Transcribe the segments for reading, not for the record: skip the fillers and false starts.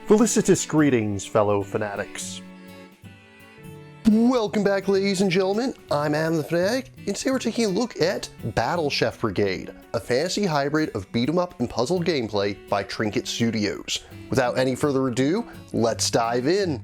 Felicitous greetings, fellow fanatics. Welcome back, ladies and gentlemen. I'm Adam the Fanatic, and today we're taking a look at Battle Chef Brigade, a fantasy hybrid of beat-em-up and puzzle gameplay by Trinket Studios. Without any further ado, let's dive in.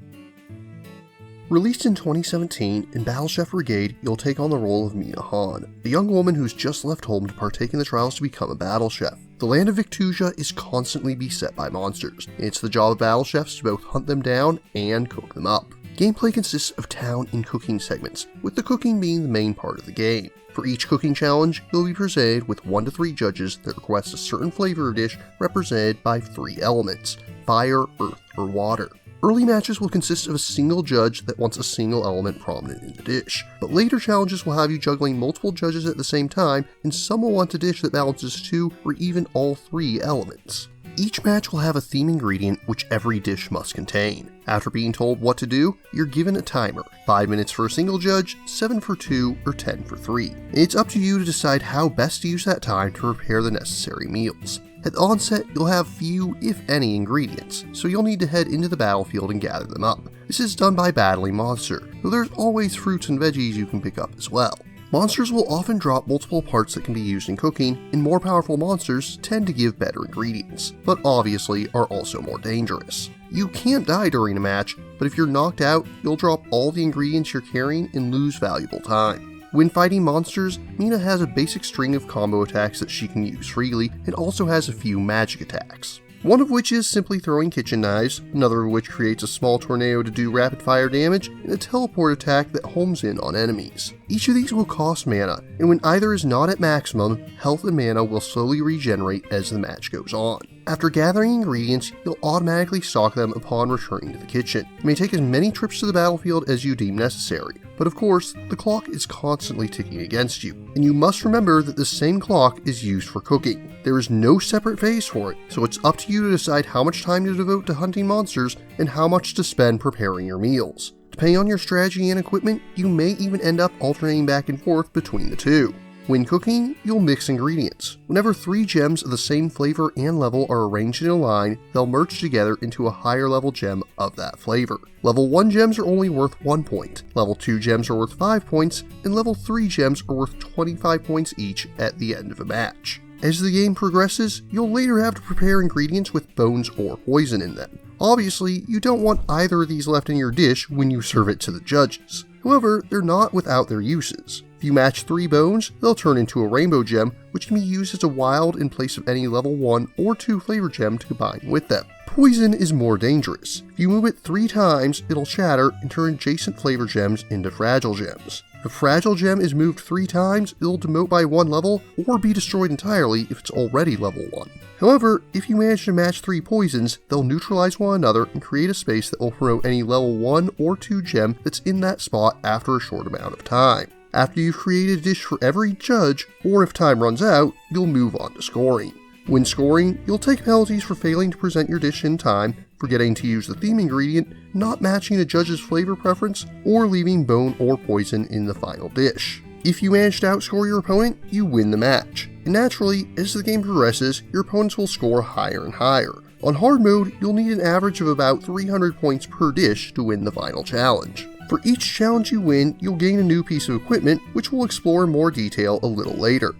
Released in 2017, in Battle Chef Brigade, you'll take on the role of Mina Han, a young woman who's just left home to partake in the trials to become a battle chef. The land of Victusia is constantly beset by monsters, and it's the job of battle chefs to both hunt them down and cook them up. Gameplay consists of town and cooking segments, with the cooking being the main part of the game. For each cooking challenge, you'll be presented with 1 to 3 judges that request a certain flavor of dish represented by 3 elements: fire, earth, or water. Early matches will consist of a single judge that wants a single element prominent in the dish, but later challenges will have you juggling multiple judges at the same time, and some will want a dish that balances 2 or even all 3 elements. Each match will have a theme ingredient which every dish must contain. After being told what to do, you're given a timer, 5 minutes for a single judge, 7 for 2, or 10 for 3. It's up to you to decide how best to use that time to prepare the necessary meals. At the onset, you'll have few, if any, ingredients, so you'll need to head into the battlefield and gather them up. This is done by battling monsters, though there's always fruits and veggies you can pick up as well. Monsters will often drop multiple parts that can be used in cooking, and more powerful monsters tend to give better ingredients, but obviously are also more dangerous. You can't die during a match, but if you're knocked out, you'll drop all the ingredients you're carrying and lose valuable time. When fighting monsters, Mina has a basic string of combo attacks that she can use freely, and also has a few magic attacks. One of which is simply throwing kitchen knives, another of which creates a small tornado to do rapid fire damage, and a teleport attack that homes in on enemies. Each of these will cost mana, and when either is not at maximum, health and mana will slowly regenerate as the match goes on. After gathering ingredients, you'll automatically stock them upon returning to the kitchen. You may take as many trips to the battlefield as you deem necessary, but of course, the clock is constantly ticking against you, and you must remember that the same clock is used for cooking. There is no separate phase for it, so it's up to you to decide how much time to devote to hunting monsters and how much to spend preparing your meals. Depending on your strategy and equipment, you may even end up alternating back and forth between the two. When cooking, you'll mix ingredients. Whenever 3 gems of the same flavor and level are arranged in a line, they'll merge together into a higher level gem of that flavor. Level 1 gems are only worth 1 point, level 2 gems are worth 5 points, and level 3 gems are worth 25 points each at the end of a match. As the game progresses, you'll later have to prepare ingredients with bones or poison in them. Obviously, you don't want either of these left in your dish when you serve it to the judges. However, they're not without their uses. If you match 3 bones, they'll turn into a rainbow gem, which can be used as a wild in place of any level 1 or 2 flavor gem to combine with them. Poison is more dangerous. If you move it 3 times, it'll shatter and turn adjacent flavor gems into fragile gems. If a fragile gem is moved 3 times, it'll demote by 1 level or be destroyed entirely if it's already level 1. However, if you manage to match 3 poisons, they'll neutralize one another and create a space that will promote any level 1 or 2 gem that's in that spot after a short amount of time. After you've created a dish for every judge, or if time runs out, you'll move on to scoring. When scoring, you'll take penalties for failing to present your dish in time, forgetting to use the theme ingredient, not matching a judge's flavor preference, or leaving bone or poison in the final dish. If you manage to outscore your opponent, you win the match. And naturally, as the game progresses, your opponents will score higher and higher. On hard mode, you'll need an average of about 300 points per dish to win the final challenge. For each challenge you win, you'll gain a new piece of equipment, which we'll explore in more detail a little later.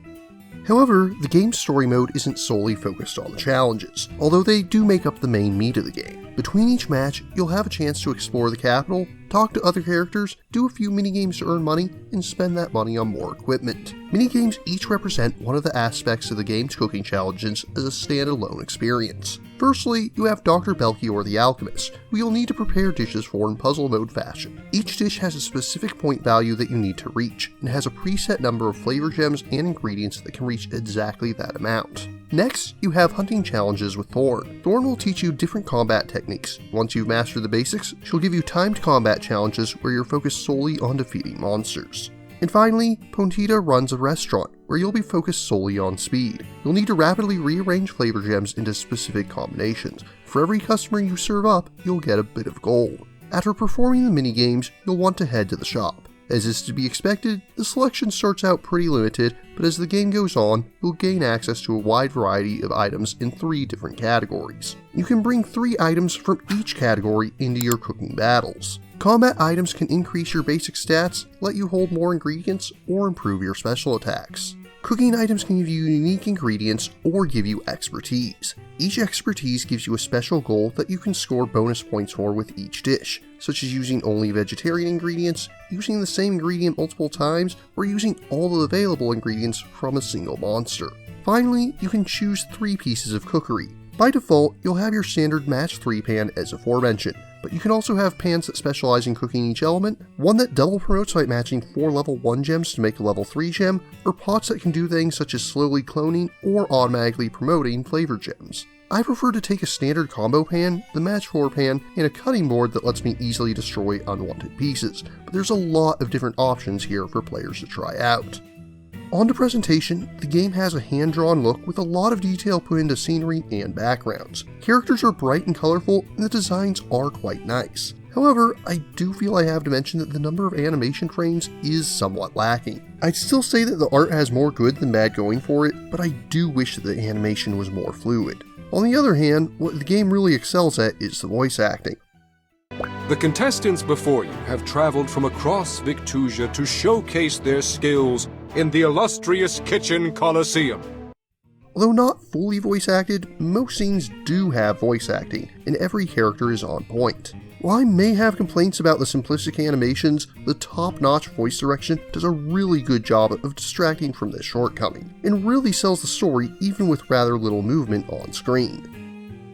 However, the game's story mode isn't solely focused on the challenges, although they do make up the main meat of the game. Between each match, you'll have a chance to explore the capital, talk to other characters, do a few minigames to earn money, and spend that money on more equipment. Minigames each represent one of the aspects of the game's cooking challenges as a standalone experience. Firstly, you have Dr. Belchior the Alchemist, who you'll need to prepare dishes for in puzzle mode fashion. Each dish has a specific point value that you need to reach, and has a preset number of flavor gems and ingredients that can reach exactly that amount. Next, you have hunting challenges with Thorn. Thorn will teach you different combat techniques. Once you've mastered the basics, she'll give you timed combat challenges where you're focused solely on defeating monsters. And finally, Pontita runs a restaurant, where you'll be focused solely on speed. You'll need to rapidly rearrange flavor gems into specific combinations. For every customer you serve up, you'll get a bit of gold. After performing the minigames, you'll want to head to the shop. As is to be expected, the selection starts out pretty limited, but as the game goes on, you'll gain access to a wide variety of items in 3 different categories. You can bring 3 items from each category into your cooking battles. Combat items can increase your basic stats, let you hold more ingredients, or improve your special attacks. Cooking items can give you unique ingredients or give you expertise. Each expertise gives you a special goal that you can score bonus points for with each dish, such as using only vegetarian ingredients, using the same ingredient multiple times, or using all the available ingredients from a single monster. Finally, you can choose 3 pieces of cookery. By default, you'll have your standard match 3 pan as aforementioned, but you can also have pans that specialize in cooking each element, one that double promotes by matching 4 level 1 gems to make a level 3 gem, or pots that can do things such as slowly cloning or automatically promoting flavor gems. I prefer to take a standard combo pan, the match 4 pan, and a cutting board that lets me easily destroy unwanted pieces, but there's a lot of different options here for players to try out. On to presentation, the game has a hand-drawn look with a lot of detail put into scenery and backgrounds. Characters are bright and colorful, and the designs are quite nice. However, I do feel I have to mention that the number of animation frames is somewhat lacking. I'd still say that the art has more good than bad going for it, but I do wish that the animation was more fluid. On the other hand, what the game really excels at is the voice acting. The contestants before you have traveled from across Victusia to showcase their skills in the illustrious Kitchen Coliseum. Although not fully voice acted, most scenes do have voice acting, and every character is on point. While I may have complaints about the simplistic animations, the top-notch voice direction does a really good job of distracting from this shortcoming, and really sells the story even with rather little movement on screen.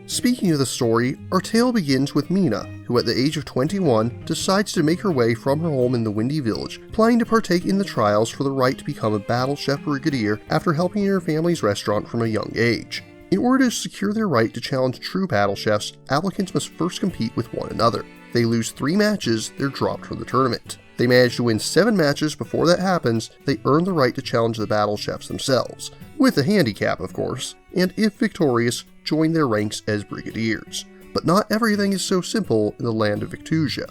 Speaking of the story, our tale begins with Mina, who at the age of 21 decides to make her way from her home in the Windy Village, planning to partake in the trials for the right to become a Battle Chef Brigadier after helping in her family's restaurant from a young age. In order to secure their right to challenge true Battle Chefs, applicants must first compete with one another. If they lose 3 matches, they're dropped from the tournament. If they manage to win 7 matches before that happens, they earn the right to challenge the Battle Chefs themselves, with a handicap of course, and if victorious, join their ranks as Brigadiers. But not everything is so simple in the land of Victusia.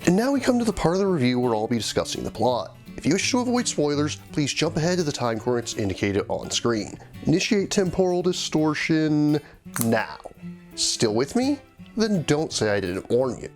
And now we come to the part of the review where I'll be discussing the plot. If you wish to avoid spoilers, please jump ahead to the time coordinates indicated on screen. Initiate temporal distortion now. Still with me? Then don't say I didn't warn you.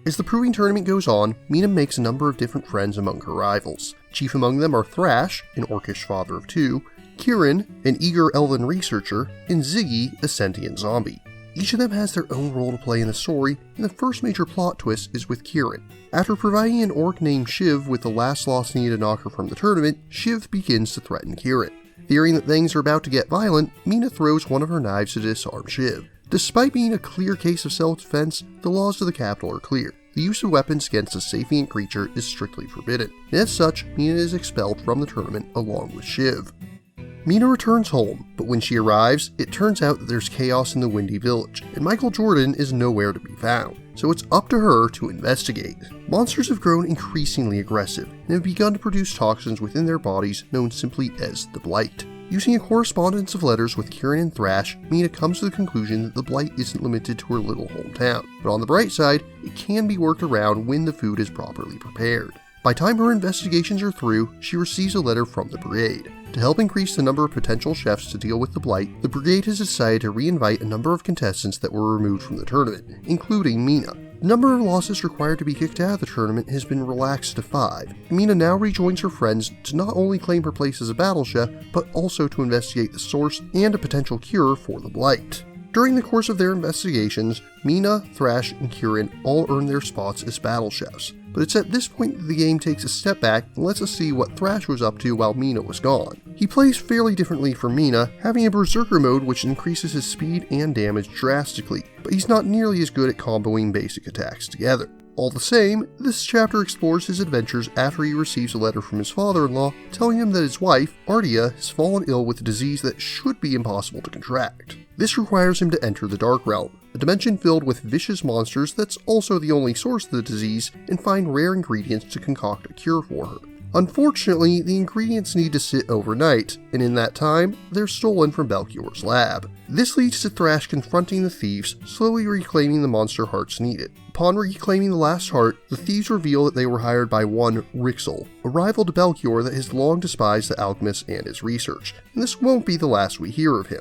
As the proving tournament goes on, Mina makes a number of different friends among her rivals. Chief among them are Thrash, an orcish father of 2, Kieran, an eager elven researcher, and Ziggy, a sentient zombie. Each of them has their own role to play in the story, and the first major plot twist is with Kieran. After providing an orc named Shiv with the last loss needed to knock her from the tournament, Shiv begins to threaten Kieran. Fearing that things are about to get violent, Mina throws one of her knives to disarm Shiv. Despite being a clear case of self-defense, the laws of the capital are clear. The use of weapons against a sapient creature is strictly forbidden, and as such, Mina is expelled from the tournament along with Shiv. Mina returns home, but when she arrives, it turns out that there's chaos in the Windy Village, and Michael Jordan is nowhere to be found, so it's up to her to investigate. Monsters have grown increasingly aggressive, and have begun to produce toxins within their bodies known simply as the Blight. Using a correspondence of letters with Kieran and Thrash, Mina comes to the conclusion that the Blight isn't limited to her little hometown, but on the bright side, it can be worked around when the food is properly prepared. By the time her investigations are through, she receives a letter from the Brigade. To help increase the number of potential chefs to deal with the Blight, the Brigade has decided to re-invite a number of contestants that were removed from the tournament, including Mina. The number of losses required to be kicked out of the tournament has been relaxed to 5. Mina now rejoins her friends to not only claim her place as a battle chef, but also to investigate the source and a potential cure for the Blight. During the course of their investigations, Mina, Thrash, and Kieran all earn their spots as battle chefs. But it's at this point that the game takes a step back and lets us see what Thrash was up to while Mina was gone. He plays fairly differently from Mina, having a Berserker mode which increases his speed and damage drastically, but he's not nearly as good at comboing basic attacks together. All the same, this chapter explores his adventures after he receives a letter from his father-in-law telling him that his wife, Ardia, has fallen ill with a disease that should be impossible to contract. This requires him to enter the Dark Realm, a dimension filled with vicious monsters that's also the only source of the disease, and find rare ingredients to concoct a cure for her. Unfortunately, the ingredients need to sit overnight, and in that time, they're stolen from Belchior's lab. This leads to Thrash confronting the thieves, slowly reclaiming the monster hearts needed. Upon reclaiming the last heart, the thieves reveal that they were hired by one Rixel, a rival to Belchior that has long despised the alchemist and his research, and this won't be the last we hear of him.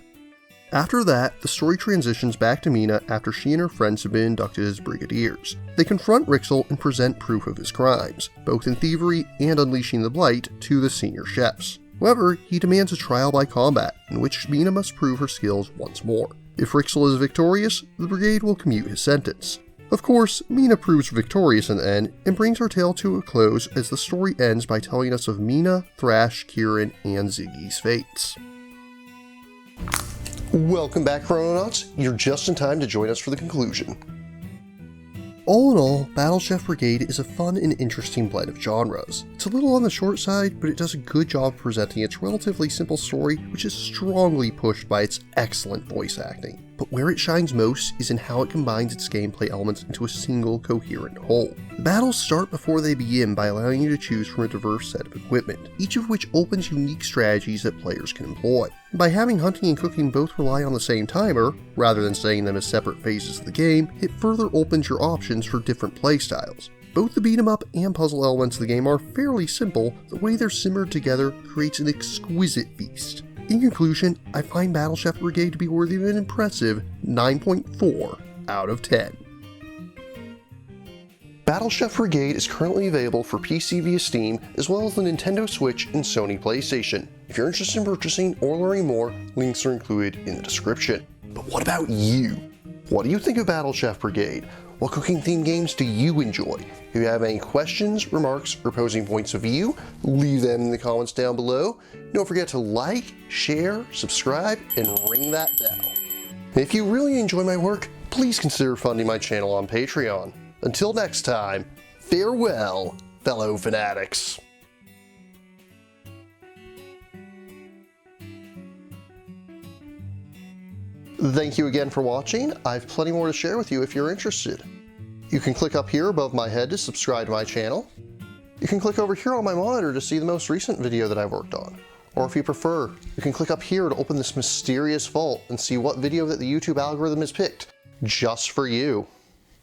After that, the story transitions back to Mina after she and her friends have been inducted as brigadiers. They confront Rixel and present proof of his crimes, both in thievery and unleashing the blight, to the senior chefs. However, he demands a trial by combat, in which Mina must prove her skills once more. If Rixel is victorious, the brigade will commute his sentence. Of course, Mina proves victorious in the end, and brings her tale to a close as the story ends by telling us of Mina, Thrash, Kieran, and Ziggy's fates. Welcome back, Chrononauts. You're just in time to join us for the conclusion. All in all, Battle Chef Brigade is a fun and interesting blend of genres. It's a little on the short side, but it does a good job of presenting its relatively simple story, which is strongly pushed by its excellent voice acting. But where it shines most is in how it combines its gameplay elements into a single coherent whole. The battles start before they begin by allowing you to choose from a diverse set of equipment, each of which opens unique strategies that players can employ. And by having hunting and cooking both rely on the same timer, rather than saying them as separate phases of the game, it further opens your options for different playstyles. Both the beat-em-up and puzzle elements of the game are fairly simple. The way they're simmered together creates an exquisite feast. In conclusion, I find Battle Chef Brigade to be worthy of an impressive 9.4 out of 10. Battle Chef Brigade is currently available for PC via Steam, as well as the Nintendo Switch and Sony PlayStation. If you're interested in purchasing or learning more, links are included in the description. But what about you? What do you think of Battle Chef Brigade? What cooking-themed games do you enjoy? If you have any questions, remarks, or opposing points of view, leave them in the comments down below. Don't forget to like, share, subscribe, and ring that bell. And if you really enjoy my work, please consider funding my channel on Patreon. Until next time, farewell, fellow fanatics. Thank you again for watching. I have plenty more to share with you if you're interested. You can click up here above my head to subscribe to my channel. You can click over here on my monitor to see the most recent video that I've worked on. Or if you prefer, you can click up here to open this mysterious vault and see what video that the YouTube algorithm has picked just for you.